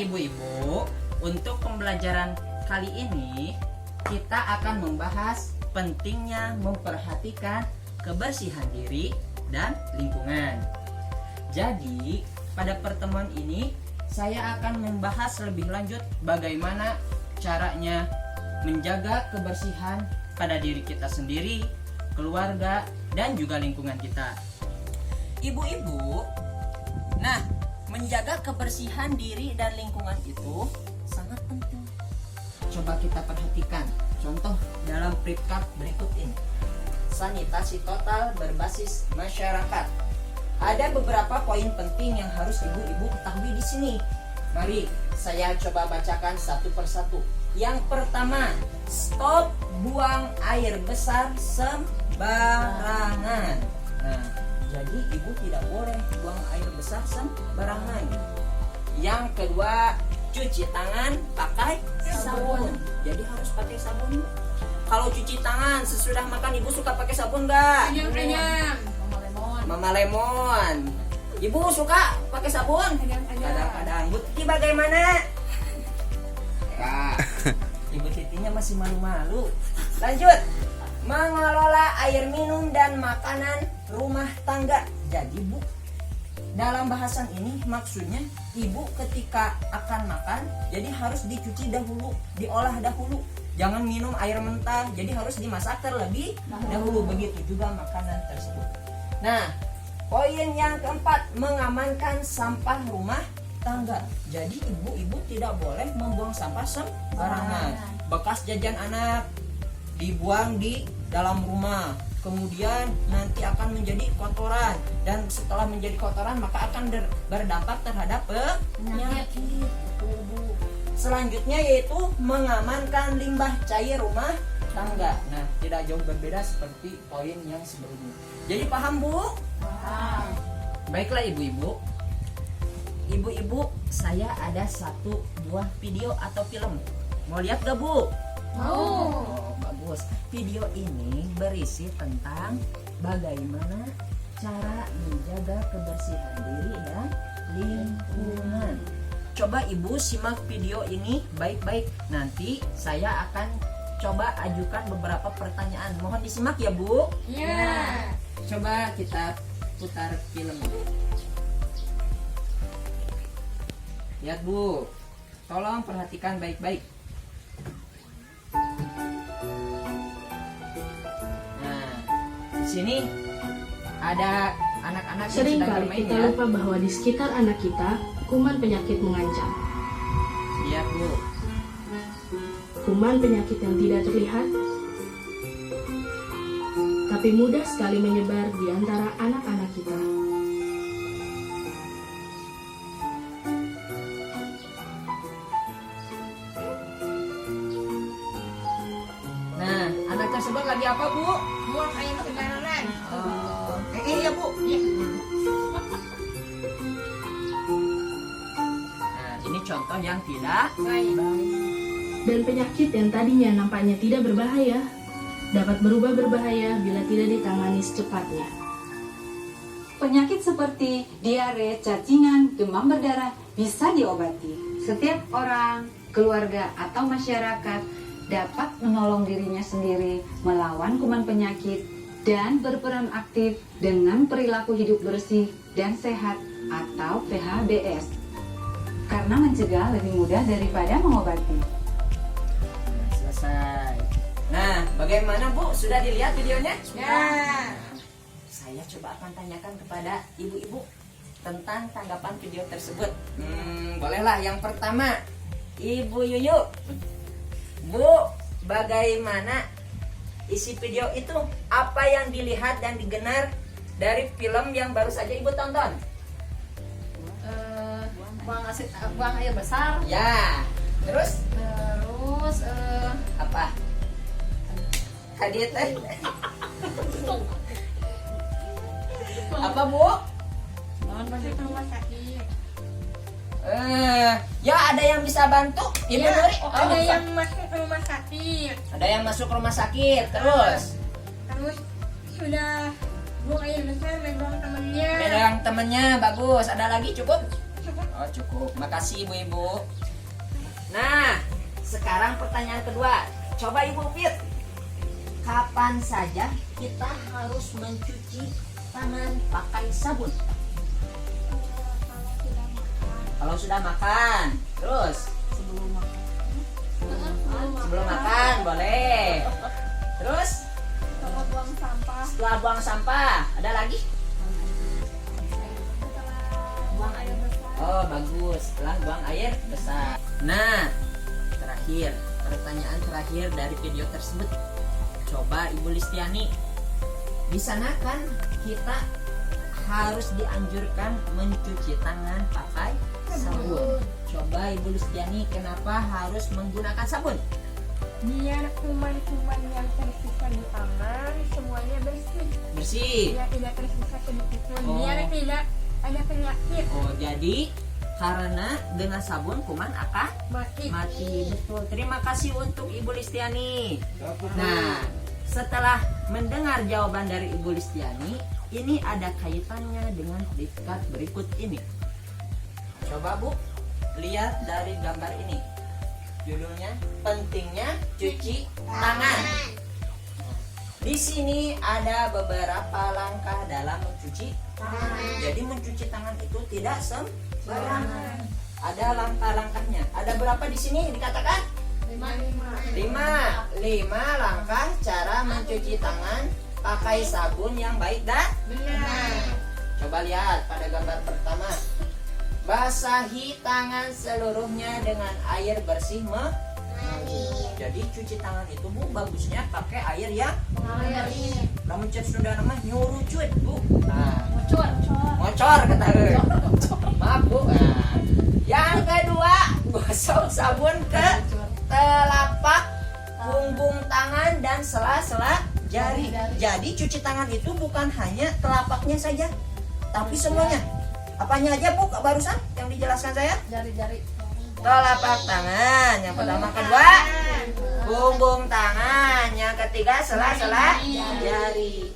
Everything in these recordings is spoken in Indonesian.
ibu-ibu, untuk pembelajaran kali ini kita akan membahas pentingnya memperhatikan kebersihan diri dan lingkungan. Jadi, pada pertemuan ini saya akan membahas lebih lanjut bagaimana caranya menjaga kebersihan pada diri kita sendiri, keluarga, dan juga lingkungan kita. Ibu-ibu, nah, menjaga kebersihan diri dan lingkungan itu sangat penting. Coba kita perhatikan contoh dalam prekat berikut ini. Sanitasi total berbasis masyarakat. Ada beberapa poin penting yang harus ibu-ibu ketahui di sini. Mari saya coba bacakan satu persatu. Yang pertama, stop buang air besar sembarangan. Nah, jadi ibu tidak boleh buang air besar sembarangan. Yang kedua, cuci tangan pakai sabun. Jadi harus pakai sabun. Kalau cuci tangan sesudah makan, ibu suka pakai sabun nggak? Kenyang. Mama Lemon, ibu suka pakai sabun? Kadang-kadang. Bu Titi bagaimana? Kak, Ibu Titinya masih malu-malu. Lanjut, mengelola air minum dan makanan rumah tangga. Jadi Bu, dalam bahasan ini maksudnya ibu ketika akan makan, jadi harus dicuci dahulu, diolah dahulu. Jangan minum air mentah, jadi harus dimasak terlebih dahulu. Begitu juga makanan tersebut. Nah, poin yang keempat, mengamankan sampah rumah tangga. Jadi ibu-ibu tidak boleh membuang sampah sembarangan. Bekas jajan anak dibuang di dalam rumah, kemudian nanti akan menjadi kotoran, dan setelah menjadi kotoran maka akan berdampak terhadap penyakit. Selanjutnya yaitu mengamankan limbah cair rumah tangga. Nah, tidak jauh berbeda seperti poin yang sebelumnya. Jadi paham Bu? Paham. Baiklah ibu-ibu. Ibu-ibu, saya ada satu buah video atau film. Mau lihat gak Bu? Mau. Oh, bagus. Video ini berisi tentang bagaimana cara menjaga kebersihan diri dan lingkungan. Coba ibu simak video ini baik-baik. Nanti saya akan coba ajukan beberapa pertanyaan. Mohon disimak ya Bu. Ya. Coba kita putar film. Lihat Bu, tolong perhatikan baik-baik. Nah, di sini ada anak-anak yang sedang Seringkali bermain kita ya. lupa bahwa di sekitar anak kita, kuman penyakit mengancam. Lihat Bu. Kuman penyakit yang tidak terlihat, tapi mudah sekali menyebar di antara anak-anak kita. Nah, anak tersebut lagi apa Bu? Buang air sembarangan. Ya Bu. Ya. Nah, ini contoh yang tidak Baik. Dan penyakit yang tadinya nampaknya tidak berbahaya, dapat berubah berbahaya bila tidak ditangani secepatnya. Penyakit seperti diare, cacingan, demam berdarah bisa diobati. Setiap orang, keluarga, atau masyarakat dapat menolong dirinya sendiri melawan kuman penyakit dan berperan aktif dengan perilaku hidup bersih dan sehat atau PHBS. Karena mencegah lebih mudah daripada mengobati. selesai. Nah, bagaimana Bu? Sudah dilihat videonya? Ya. Saya coba akan tanyakan kepada ibu-ibu tentang tanggapan video tersebut. Bolehlah yang pertama, Ibu Yuyu. Bu, bagaimana isi video itu? Apa yang dilihat dan didengar dari film yang baru saja Ibu tonton? Buang air besar. Ya, terus Terus apa? Hadiah teh? Apa Bu? masuk ke rumah sakit. Ya ada yang bisa bantu Ibu Ya, Nuri? ada yang masuk ke rumah sakit. Ada yang masuk rumah sakit. Terus Terus sudah buang air besar, megang temennya. pegang temennya. Bagus. Ada lagi cukup? Oh cukup. Makasih ibu-ibu. Nah, sekarang pertanyaan kedua. Coba ibu Fit. Kapan saja kita harus mencuci tangan pakai sabun? Kalau sudah makan. Terus? Sebelum makan. Sebelum makan boleh. Terus? Setelah buang sampah. Setelah buang sampah. Ada lagi? Buang air besar. Oh bagus, setelah buang air besar. Nah, terakhir, pertanyaan terakhir dari video tersebut. Coba Ibu Listiani, di sana kan kita harus dianjurkan mencuci tangan pakai sabun. Coba Ibu Listiani, kenapa harus menggunakan sabun? Biar kuman-kuman yang tersisa di tangan semuanya bersih. Bersih. Biar tidak tersisa sedikit pun. Oh. Biar tidak ada penyakit. Oh, jadi karena dengan sabun kuman akan Mati. mati. Betul. Terima kasih untuk Ibu Listiani. Nah, setelah mendengar jawaban dari Ibu Listiani, ini ada kaitannya dengan diktat berikut ini. Coba Bu, lihat dari gambar ini. Judulnya pentingnya cuci tangan. Di sini ada beberapa langkah dalam mencuci tangan. Jadi mencuci tangan itu tidak sembarangan. Ada langkah-langkahnya. Ada berapa di sini dikatakan? 5 langkah cara mencuci tangan pakai sabun yang baik dan benar. Coba lihat pada gambar pertama. Basahi tangan seluruhnya dengan air bersih mengalir. Jadi cuci tangan itu Bu bagusnya pakai air yang mengalir. Lamun cek sudah nama nyuruh cuit Bu. Nah, ngocor kata he. Maaf Bu. Nah, yang kedua, gosok sabun ke telapak punggung tangan dan sela-sela jari. Jadi cuci tangan itu bukan hanya telapaknya saja, tapi semuanya. Apanya aja Bu barusan yang dijelaskan saya? Jari-jari. Telapak tangan yang pertama, kedua punggung tangan, yang ketiga sela-sela jari.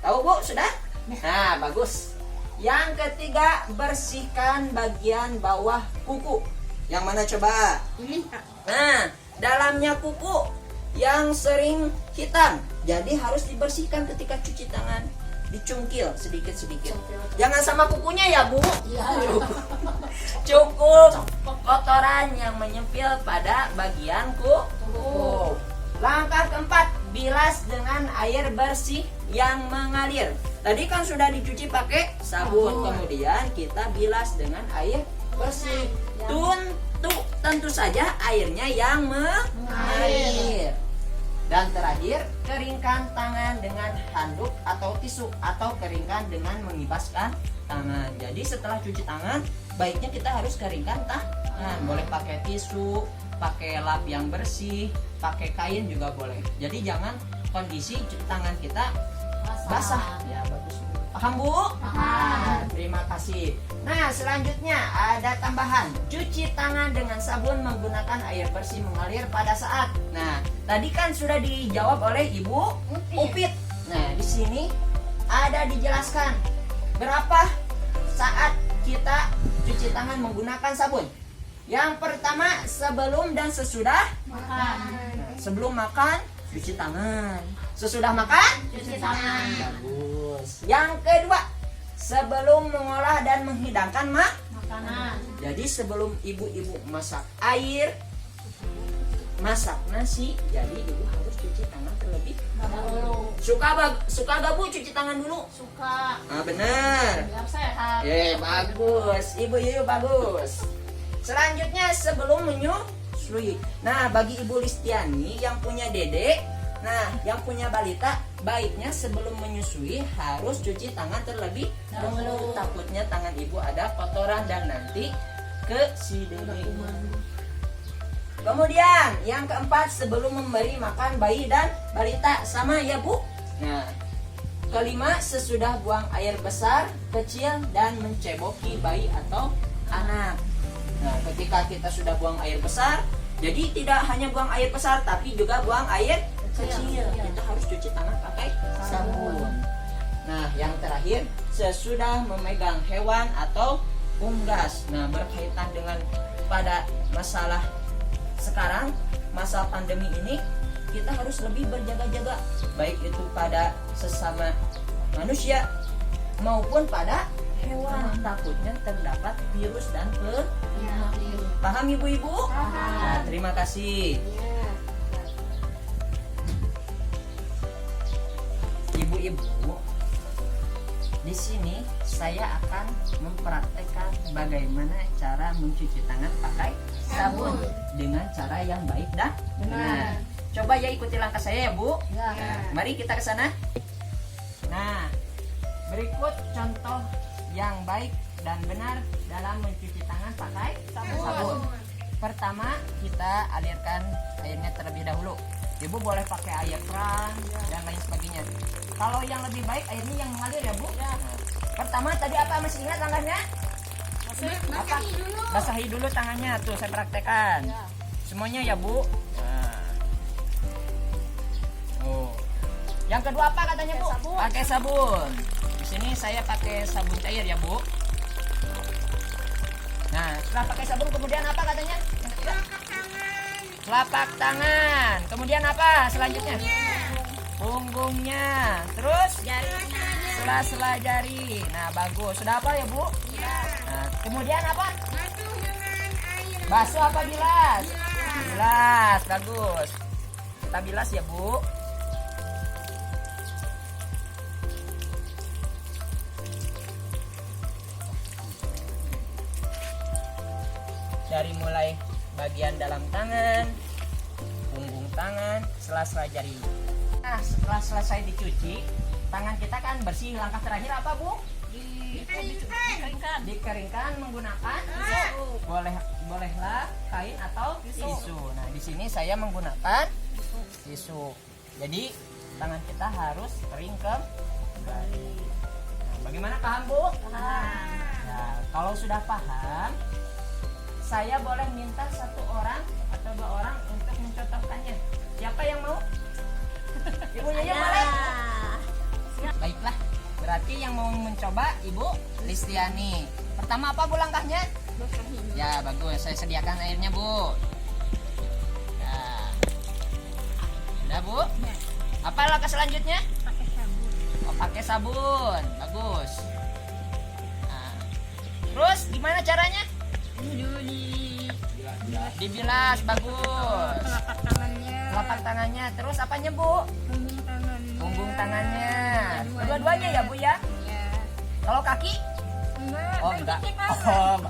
Tahu Bu sudah? Nah bagus. Yang ketiga, bersihkan bagian bawah kuku. Yang mana coba? Ini Nah, dalamnya kuku yang sering hitam, jadi harus dibersihkan ketika cuci tangan. Dicungkil sedikit-sedikit. Jangan sama kukunya ya Bu. Cukup kotoran yang menyempil pada bagian kuku. Langkah keempat, bilas dengan air bersih yang mengalir. Tadi kan sudah dicuci pakai sabun, kemudian kita bilas dengan air bersih. Tentu saja airnya yang mengalir. Dan terakhir, keringkan tangan dengan handuk atau tisu, atau keringkan dengan mengibaskan tangan. Jadi setelah cuci tangan, baiknya kita harus keringkan tangan. Boleh pakai tisu, pakai lap yang bersih, pakai kain juga boleh. Jadi jangan kondisi cuci tangan kita basah. Ya bagus. Paham Bu? Paham. Terima kasih. Nah selanjutnya ada tambahan, cuci tangan dengan sabun menggunakan air bersih mengalir pada saat. Nah tadi kan sudah dijawab oleh Ibu Upit. Nah di sini ada dijelaskan berapa saat kita cuci tangan menggunakan sabun. Yang pertama, sebelum dan sesudah makan. Nah, sebelum makan cuci tangan, sesudah makan cuci tangan. Bagus. Yang kedua, sebelum mengolah dan menghidangkan makanan. Jadi sebelum ibu-ibu masak air, masak nasi, jadi ibu harus cuci tangan terlebih dahulu. Suka gak Bu cuci tangan dulu? suka. Ah bener. Biar sehat. Bagus. Ibu Yuyu bagus. Selanjutnya sebelum menyusui. Nah bagi Ibu Listiani yang punya dedek, nah yang punya balita, baiknya sebelum menyusui harus cuci tangan terlebih dahulu. Takutnya tangan ibu ada kotoran dan nanti ke si dedek. Kemudian yang keempat, sebelum memberi makan bayi dan balita, sama ya Bu. Nah kelima, sesudah buang air besar, kecil dan menceboki bayi atau anak. Nah ketika kita sudah buang air besar, jadi tidak hanya buang air besar tapi juga buang air kecil. Kita harus cuci tangan pakai sabun. Nah yang terakhir, sesudah memegang hewan atau unggas. Nah, berkaitan dengan pada masalah sekarang, masa pandemi ini, kita harus lebih berjaga-jaga, baik itu pada sesama manusia maupun pada hewan. Takutnya terdapat virus dan penyakit. Paham ibu-ibu? Nah, terima kasih. Ibu-ibu, di sini saya akan mempraktekkan bagaimana cara mencuci tangan pakai sabun dengan cara yang baik dan benar. Coba ya ikuti langkah saya ya Bu. Nah, mari kita ke sana. Nah, berikut contoh yang baik dan benar dalam mencuci tangan pakai sabun. Pertama, kita alirkan airnya terlebih dahulu. Ibu boleh pakai air keran dan lain sebagainya. Kalau yang lebih baik airnya yang mengalir ya Bu. Nah, pertama tadi apa, masih ingat langkahnya? Basahi dulu tangannya. Tuh saya praktekkan. Semuanya ya Bu. Nah. Oh. Yang kedua apa katanya Bu? Pakai sabun. Di sini saya pakai sabun cair ya Bu. Nah, setelah pakai sabun kemudian apa katanya? Telapak tangan. Kemudian apa selanjutnya? Punggungnya. Terus sela-sela jari. Nah, bagus. Sudah apa ya Bu? Nah, kemudian apa? Basuh apa bilas? Bilas. Bagus. Kita bilas ya Bu. Dari mulai bagian dalam tangan, punggung tangan, sela-sela jari. Nah, setelah selesai dicuci, tangan kita kan bersih. Langkah terakhir apa Bu? Dikeringkan menggunakan tisu. Bolehlah kain atau tisu. Nah, di sini saya menggunakan tisu. Jadi tangan kita harus kering kembali. Nah, bagaimana, paham Bu? Nah, kalau sudah paham, saya boleh minta satu orang atau dua orang untuk mencontohkannya. Siapa yang mau? Ibunya ya boleh. Baiklah, berarti yang mau mencoba Ibu Listiani. Pertama apa Bu langkahnya? Ya bagus, saya sediakan airnya Bu. Ya. Udah Bu? Apa langkah selanjutnya? Pakai sabun. Oh, pakai sabun, bagus. Nah, terus gimana caranya? Dibilas, bagus. Telapak tangannya. Terus apanya Bu? Punggung tangannya. Kedua-duanya ya Bu ya? Kalau kaki? Oh enggak. Oh,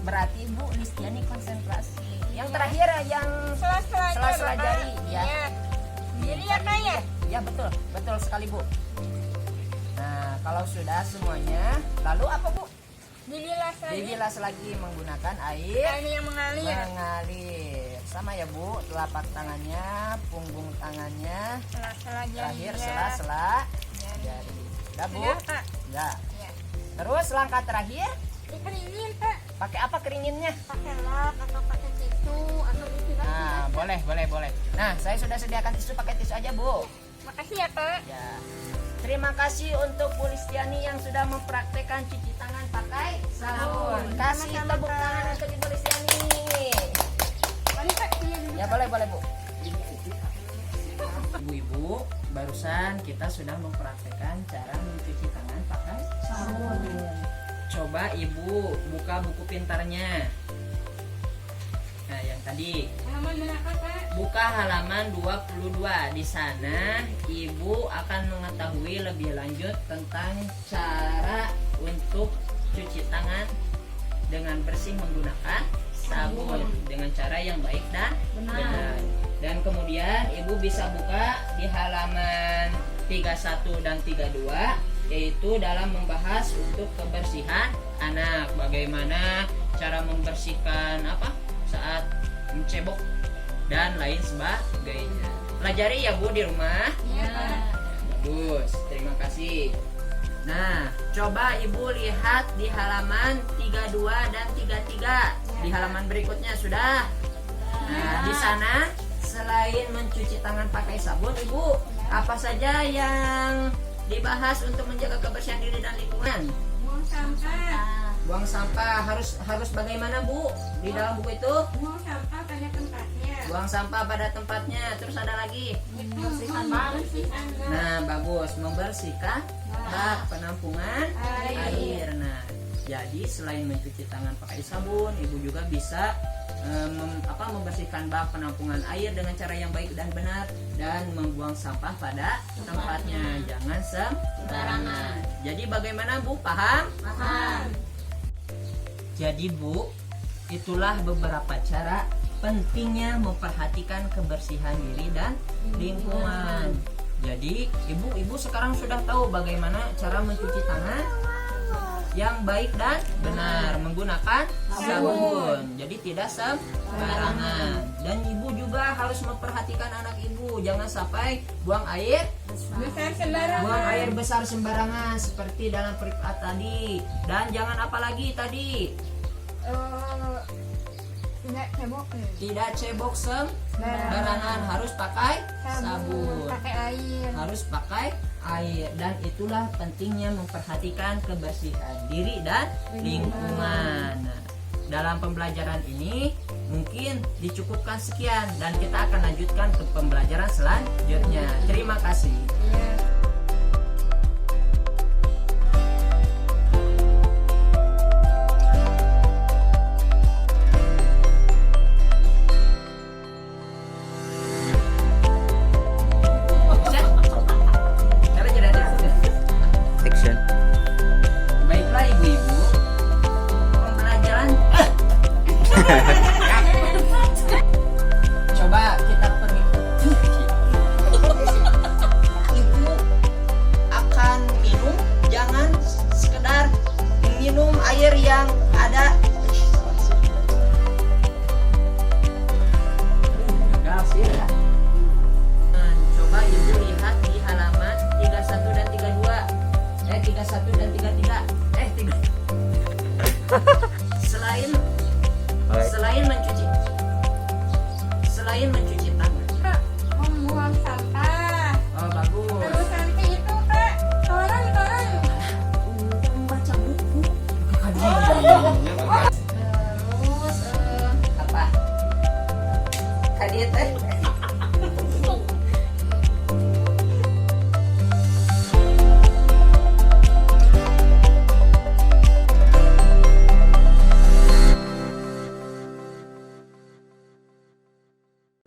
berarti Bu Listiani konsentrasi. Yang terakhir yang sela-sela jari ya. Jadi ya kayak. Ya betul, betul sekali Bu. Nah, kalau sudah semuanya, lalu apa Bu? Dibilas lagi menggunakan air yang mengalir. Sama ya Bu, telapak tangannya, punggung tangannya, terakhir sela-sela jari. Udah Bu? Ya. Terus langkah terakhir, Dikeringin Pak. pakai apa keringinnya? Pakai lap atau pakai tisu atau Nah, boleh. Nah, saya sudah sediakan tisu, pakai tisu aja Bu. Makasih ya Pak. Ya. Terima kasih untuk Bu Listiani yang sudah mempraktekkan cuci tangan pakai sabun. Kasih tepuk tangan untuk Ibu Listiani. Boleh Pak, ini dulu. Ya boleh Bu. Ibu-ibu, barusan kita sudah mempraktekkan cara mencuci tangan pakai sabun. Coba Ibu buka buku pintarnya. Nah, yang tadi. Halaman berapa Pak? Buka halaman 22. Di sana Ibu akan mengetahui lebih lanjut tentang cara untuk cuci tangan dengan bersih menggunakan sabun dengan cara yang baik dan benar. Dan kemudian Ibu bisa buka di halaman 31 dan 32, yaitu dalam membahas untuk kebersihan anak. Bagaimana cara membersihkan saat mencebok dan lain sebagainya. Pelajari ya Bu di rumah. Bagus, terima kasih. Nah, coba Ibu lihat di halaman 32 dan 33. Di halaman berikutnya sudah. Nah, di sana selain mencuci tangan pakai sabun, Ibu, apa saja yang dibahas untuk menjaga kebersihan diri dan lingkungan? Buang sampah. Buang sampah harus bagaimana Bu di dalam buku itu? Buang sampah pada tempatnya. Buang sampah pada tempatnya. Terus ada lagi. Membersihkan bak. Nah, bagus. Membersihkan bak penampungan air. Nah, jadi selain mencuci tangan pakai sabun, ibu juga bisa membersihkan bak penampungan air dengan cara yang baik dan benar, dan membuang sampah pada tempatnya. Jangan sembarangan. Jadi bagaimana Bu? Paham? Paham. Jadi Bu, itulah beberapa cara pentingnya memperhatikan kebersihan diri dan lingkungan. Jadi ibu sekarang sudah tahu bagaimana cara mencuci tangan yang baik dan benar menggunakan sabun. Jadi tidak sembarangan. Dan ibu juga harus memperhatikan anak ibu, jangan sampai buang air Besar sembarangan. buang air besar sembarangan seperti dalam peripat tadi. Dan jangan apalagi tadi, Tidak cebok. tidak cebok sembarangan, harus pakai sabun, Pakai air. harus pakai air. Dan itulah pentingnya memperhatikan kebersihan diri dan lingkungan. Nah, dalam pembelajaran ini mungkin dicukupkan sekian, dan kita akan lanjutkan ke pembelajaran selanjutnya. Terima kasih. Iya.